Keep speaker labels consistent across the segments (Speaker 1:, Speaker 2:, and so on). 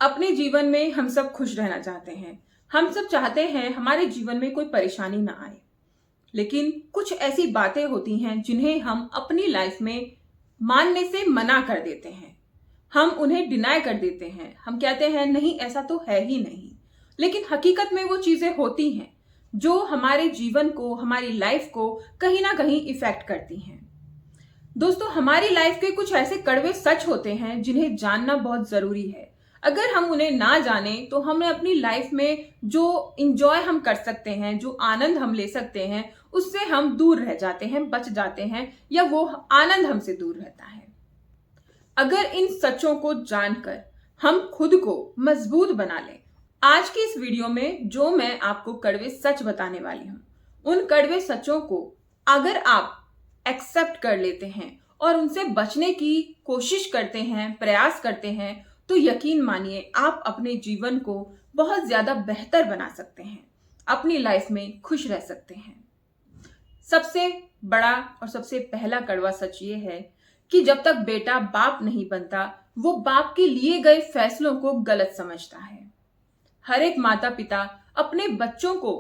Speaker 1: अपने जीवन में हम सब खुश रहना चाहते हैं। हम सब चाहते हैं हमारे जीवन में कोई परेशानी ना आए। लेकिन कुछ ऐसी बातें होती हैं जिन्हें हम अपनी लाइफ में मानने से मना कर देते हैं। हम उन्हें डिनाय कर देते हैं। हम कहते हैं नहीं, ऐसा तो है ही नहीं। लेकिन हकीकत में वो चीजें होती हैं जो हमारे जीवन को, हमारी लाइफ को कहीं ना कहीं इफेक्ट करती हैं। दोस्तों, हमारी लाइफ के कुछ ऐसे कड़वे सच होते हैं जिन्हें जानना बहुत जरूरी है। अगर हम उन्हें ना जाने तो हमें अपनी लाइफ में जो इंजॉय हम कर सकते हैं, जो आनंद हम ले सकते हैं, उससे हम दूर रह जाते हैं, बच जाते हैं, या वो आनंद हमसे दूर रहता है। अगर इन सच्चों को जानकर हम खुद को मजबूत बना लें, आज की इस वीडियो में जो मैं आपको कड़वे सच बताने वाली हूं, उन कड़वे सच्चों को अगर आप एक्सेप्ट कर लेते हैं और उनसे बचने की कोशिश करते हैं, प्रयास करते हैं, तो यकीन मानिए आप अपने जीवन को बहुत ज्यादा बेहतर बना सकते हैं, अपनी लाइफ में खुश रह सकते हैं। सबसे बड़ा और सबसे पहला कड़वा सच ये है कि जब तक बेटा बाप नहीं बनता, वो बाप के लिए गए फैसलों को गलत समझता है। हर एक माता पिता अपने बच्चों को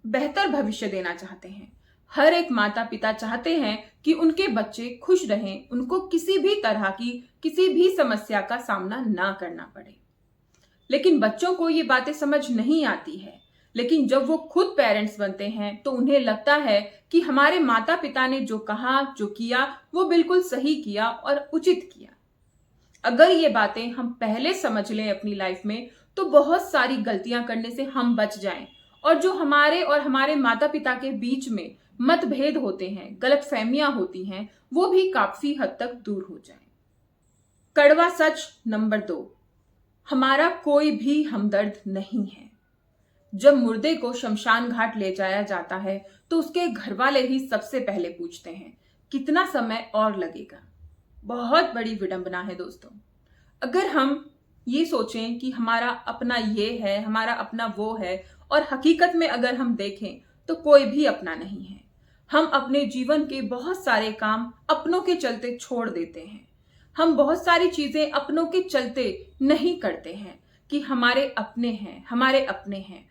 Speaker 1: बेहतर भविष्य देना चाहते हैं। हर एक माता पिता चाहते हैं कि उनके बच्चे खुश रहें, उनको किसी भी तरह की किसी भी समस्या का सामना ना करना पड़े। लेकिन बच्चों को ये बातें समझ नहीं आती है। लेकिन जब वो खुद पेरेंट्स बनते हैं तो उन्हें लगता है कि हमारे माता पिता ने जो कहा, जो किया, वो बिल्कुल सही किया और उचित किया। अगर ये बातें हम पहले समझ लें अपनी लाइफ में, तो बहुत सारी गलतियां करने से हम बच जाएं, और जो हमारे और हमारे माता पिता के बीच में मतभेद होते हैं, गलतफहमियां होती हैं, वो भी काफी हद तक दूर हो जाएं। कड़वा सच नंबर 2, हमारा कोई भी हमदर्द नहीं है। जब मुर्दे को शमशान घाट ले जाया जाता है तो उसके घर वाले ही सबसे पहले पूछते हैं कितना समय और लगेगा। बहुत बड़ी विडंबना है दोस्तों। अगर हम ये सोचें कि हमारा अपना ये है, हमारा अपना वो है, और हकीकत में अगर हम देखें तो कोई भी अपना नहीं है। हम अपने जीवन के बहुत सारे काम अपनों के चलते छोड़ देते हैं। हम बहुत सारी चीजें अपनों के चलते नहीं करते हैं कि हमारे अपने हैं, हमारे अपने हैं,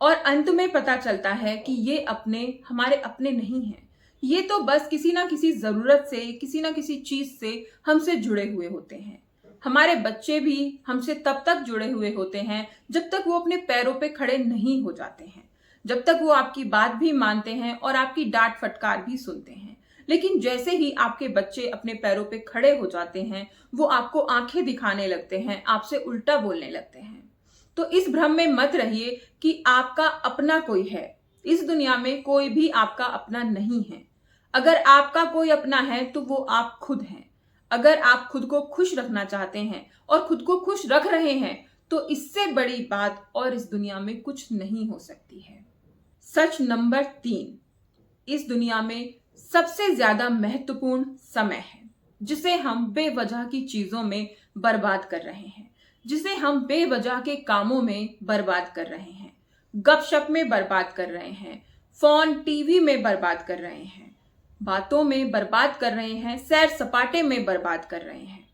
Speaker 1: और अंत में पता चलता है कि ये अपने हमारे अपने नहीं हैं। ये तो बस किसी ना किसी जरूरत से, किसी ना किसी चीज से हमसे जुड़े हुए होते हैं। हमारे बच्चे भी हमसे तब तक जुड़े हुए होते हैं जब तक वो अपने पैरों पे खड़े नहीं हो जाते हैं, जब तक वो आपकी बात भी मानते हैं और आपकी डांट फटकार भी सुनते हैं। लेकिन जैसे ही आपके बच्चे अपने पैरों पे खड़े हो जाते हैं, वो आपको आंखें दिखाने लगते हैं, आपसे उल्टा बोलने लगते हैं। तो इस भ्रम में मत रहिए कि आपका अपना कोई है। इस दुनिया में कोई भी आपका अपना नहीं है। अगर आपका कोई अपना है तो वो आप खुद हैं। अगर आप खुद को खुश रखना चाहते हैं और खुद को खुश रख रहे हैं, तो इससे बड़ी बात और इस दुनिया में कुछ नहीं हो सकती है। सच नंबर 3, इस दुनिया में सबसे ज्यादा महत्वपूर्ण समय है जिसे हम बेवजह की चीजों में बर्बाद कर रहे हैं, जिसे हम बेवजह के कामों में बर्बाद कर रहे हैं, गपशप में बर्बाद कर रहे हैं, फोन टीवी में बर्बाद कर रहे हैं, बातों में बर्बाद कर रहे हैं, सैर सपाटे में बर्बाद कर रहे हैं।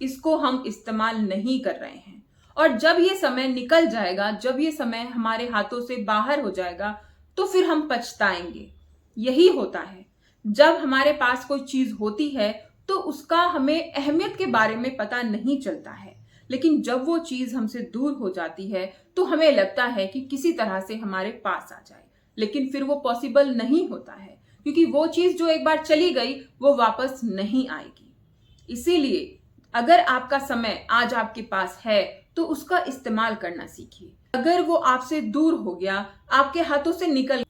Speaker 1: इसको हम इस्तेमाल नहीं कर रहे हैं। और जब ये समय निकल जाएगा, जब ये समय हमारे हाथों से बाहर हो जाएगा, तो फिर हम पछताएंगे। यही होता है, जब हमारे पास कोई चीज होती है तो उसका हमें अहमियत के बारे में पता नहीं चलता है। लेकिन जब वो चीज हमसे दूर हो जाती है तो हमें लगता है कि किसी तरह से हमारे पास आ जाए, लेकिन फिर वो पॉसिबल नहीं होता है, क्योंकि वो चीज जो एक बार चली गई वो वापस नहीं आएगी। इसीलिए अगर आपका समय आज आपके पास है तो उसका इस्तेमाल करना सीखिए। अगर वो आपसे दूर हो गया, आपके हाथों से निकल,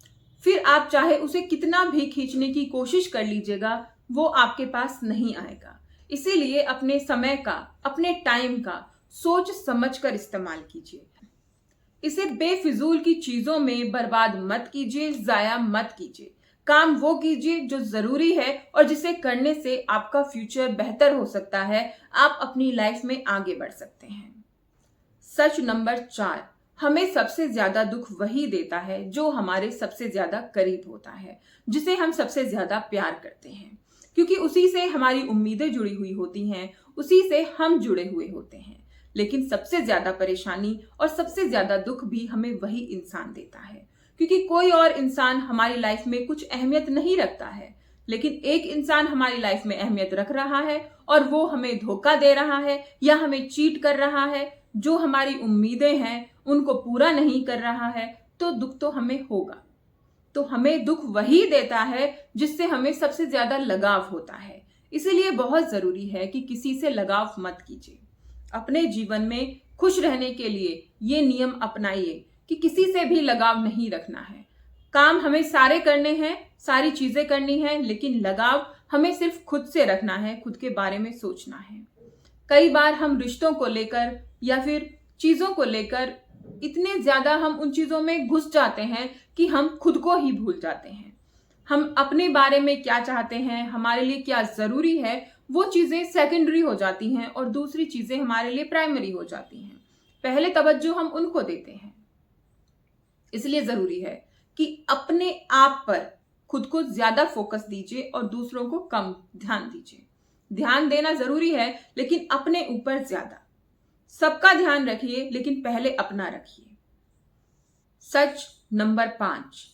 Speaker 1: फिर आप चाहे उसे कितना भी खींचने की कोशिश कर लीजिएगा, वो आपके पास नहीं आएगा। इसीलिए अपने समय का, अपने टाइम का सोच समझ कर इस्तेमाल कीजिए। इसे बेफिजूल की चीजों में बर्बाद मत कीजिए, जाया मत कीजिए। काम वो कीजिए जो जरूरी है और जिसे करने से आपका फ्यूचर बेहतर हो सकता है, आप अपनी लाइफ में आगे बढ़ सकते हैं। सच नंबर 4, हमें सबसे ज्यादा दुख वही देता है जो हमारे सबसे ज्यादा करीब होता है, जिसे हम सबसे ज्यादा प्यार करते हैं, क्योंकि उसी से हमारी उम्मीदें जुड़ी हुई होती हैं, उसी से हम जुड़े हुए होते हैं। लेकिन सबसे ज्यादा परेशानी और सबसे ज्यादा दुख भी हमें वही इंसान देता है, क्योंकि कोई और इंसान हमारी लाइफ में कुछ अहमियत नहीं रखता है, लेकिन एक इंसान हमारी लाइफ में अहमियत रख रहा है और वो हमें धोखा दे रहा है या हमें चीट कर रहा है, जो हमारी उम्मीदें हैं उनको पूरा नहीं कर रहा है, तो दुख तो हमें होगा। तो हमें दुख वही देता है जिससे हमें सबसे ज्यादा लगाव होता है। इसीलिए बहुत जरूरी है कि किसी से लगाव मत कीजिए। अपने जीवन में खुश रहने के लिए ये नियम अपनाइए कि किसी से भी लगाव नहीं रखना है। काम हमें सारे करने हैं, सारी चीजें करनी है, लेकिन लगाव हमें सिर्फ खुद से रखना है, खुद के बारे में सोचना है। कई बार हम रिश्तों को लेकर या फिर चीजों को लेकर इतने ज्यादा हम उन चीजों में घुस जाते हैं कि हम खुद को ही भूल जाते हैं। हम अपने बारे में क्या चाहते हैं, हमारे लिए क्या जरूरी है, वो चीजें सेकेंडरी हो जाती हैं और दूसरी चीजें हमारे लिए प्राइमरी हो जाती हैं। पहले तवज्जो हम उनको देते हैं। इसलिए जरूरी है कि अपने आप पर खुद को ज्यादा फोकस दीजिए और दूसरों को कम ध्यान दीजिए। ध्यान देना जरूरी है, लेकिन अपने ऊपर ज्यादा। सबका ध्यान रखिए, लेकिन पहले अपना रखिए। सच नंबर 5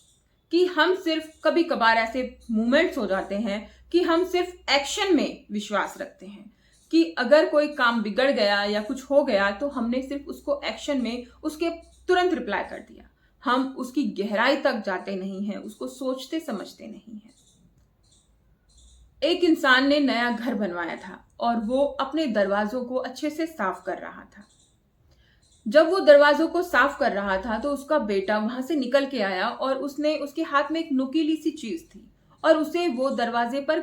Speaker 1: कि हम सिर्फ कभी कभार ऐसे मोमेंट्स हो जाते हैं कि हम सिर्फ एक्शन में विश्वास रखते हैं कि अगर कोई काम बिगड़ गया या कुछ हो गया तो हमने सिर्फ उसको एक्शन में उसके तुरंत रिप्लाई कर दिया। हम उसकी गहराई तक जाते नहीं हैं, उसको सोचते समझते नहीं हैं। एक इंसान ने नया घर बनवाया था और वो अपने दरवाजों को अच्छे से साफ कर रहा था। जब वो दरवाजों को साफ कर रहा था तो उसका बेटा वहां से निकल के आया और उसके हाथ में एक नुकीली सी चीज थी और उसे वो दरवाजे पर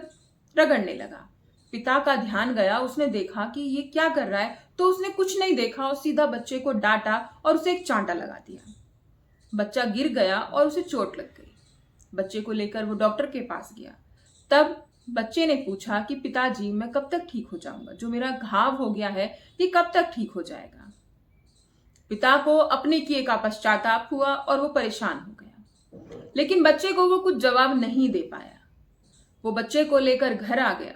Speaker 1: रगड़ने लगा। पिता का ध्यान गया, उसने देखा कि ये क्या कर रहा है, तो उसने कुछ नहीं देखा और सीधा बच्चे को डांटा और उसे एक चांटा लगा दिया। बच्चा गिर गया और उसे चोट लग गई। बच्चे को लेकर वो डॉक्टर के पास गया। तब बच्चे ने पूछा कि पिताजी, मैं कब तक ठीक हो जाऊंगा? जो मेरा घाव हो गया है ये कब तक ठीक हो जाएगा? पिता को अपने किए का पश्चाताप हुआ और वो परेशान हो गया, लेकिन बच्चे को वो कुछ जवाब नहीं दे पाया। वो बच्चे को लेकर घर आ गया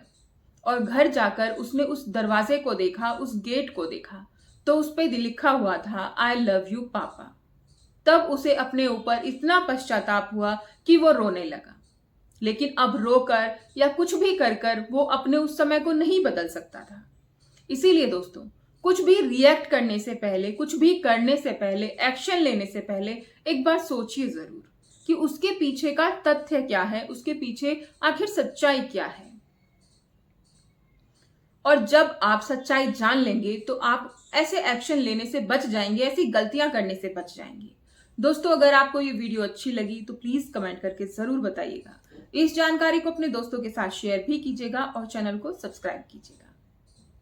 Speaker 1: और घर जाकर उसने उस दरवाजे को देखा, उस गेट को देखा, तो उस पे लिखा हुआ था, आई लव यू पापा। तब उसे अपने ऊपर इतना पश्चाताप हुआ कि वो रोने लगा। लेकिन अब रोकर या कुछ भी कर कर वो अपने उस समय को नहीं बदल सकता था। इसीलिए दोस्तों, कुछ भी रिएक्ट करने से पहले, कुछ भी करने से पहले, एक्शन लेने से पहले एक बार सोचिए जरूर कि उसके पीछे का तथ्य क्या है, उसके पीछे आखिर सच्चाई क्या है। और जब आप सच्चाई जान लेंगे तो आप ऐसे एक्शन लेने से बच जाएंगे, ऐसी गलतियां करने से बच जाएंगे। दोस्तों, अगर आपको ये वीडियो अच्छी लगी तो प्लीज कमेंट करके जरूर बताइएगा। इस जानकारी को अपने दोस्तों के साथ शेयर भी कीजिएगा और चैनल को सब्सक्राइब कीजिएगा।